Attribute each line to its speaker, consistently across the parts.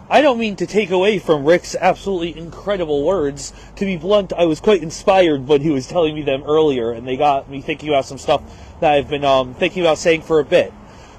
Speaker 1: I don't mean to take away from Rick's absolutely incredible words. To be blunt, I was quite inspired when he was telling me them earlier, and they got me thinking about some stuff that I've been thinking about saying for a bit.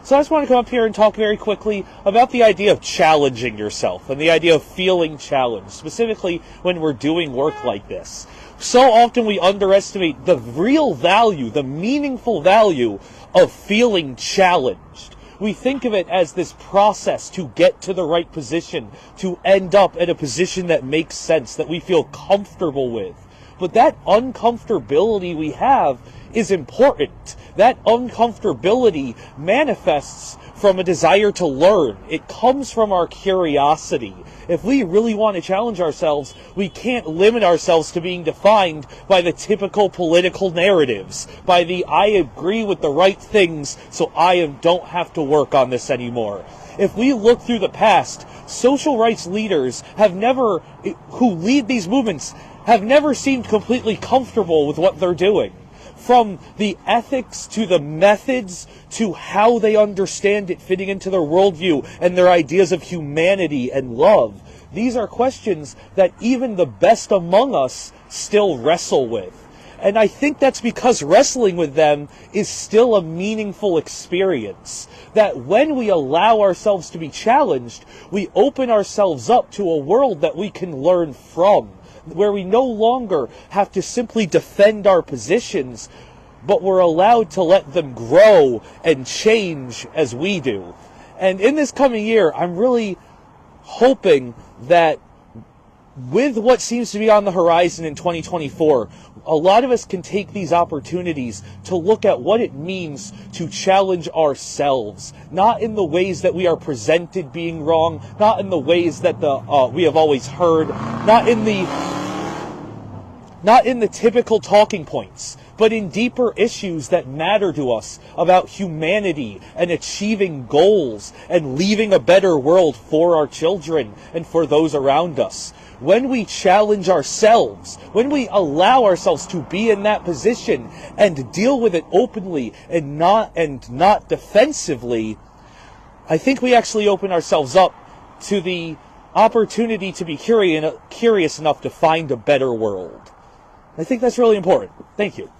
Speaker 1: So I just want to come up here and talk very quickly about the idea of challenging yourself and the idea of feeling challenged, specifically when we're doing work like this. So often we underestimate the real value, the meaningful value of feeling challenged. We think of it as this process to get to the right position, to end up at a position that makes sense, that we feel comfortable with. But that uncomfortability we have is important. That uncomfortability manifests from a desire to learn. It comes from our curiosity. If we really want to challenge ourselves, we can't limit ourselves to being defined by the typical political narratives, by the I agree with the right things, so I don't have to work on this anymore. If we look through the past, social rights leaders who lead these movements have never seemed completely comfortable with what they're doing. From the ethics to the methods to how they understand it fitting into their worldview and their ideas of humanity and love. These are questions that even the best among us still wrestle with. And I think that's because wrestling with them is still a meaningful experience. That when we allow ourselves to be challenged, we open ourselves up to a world that we can learn from, where we no longer have to simply defend our positions, but we're allowed to let them grow and change as we do. And in this coming year, I'm really hoping that with what seems to be on the horizon in 2024, a lot of us can take these opportunities to look at what it means to challenge ourselves, not in the ways that we are presented being wrong, not in the ways that we have always heard, not in the typical talking points, but in deeper issues that matter to us about humanity and achieving goals and leaving a better world for our children and for those around us. When we challenge ourselves, when we allow ourselves to be in that position and deal with it openly and not defensively, I think we actually open ourselves up to the opportunity to be curious enough to find a better world. I think that's really important. Thank you.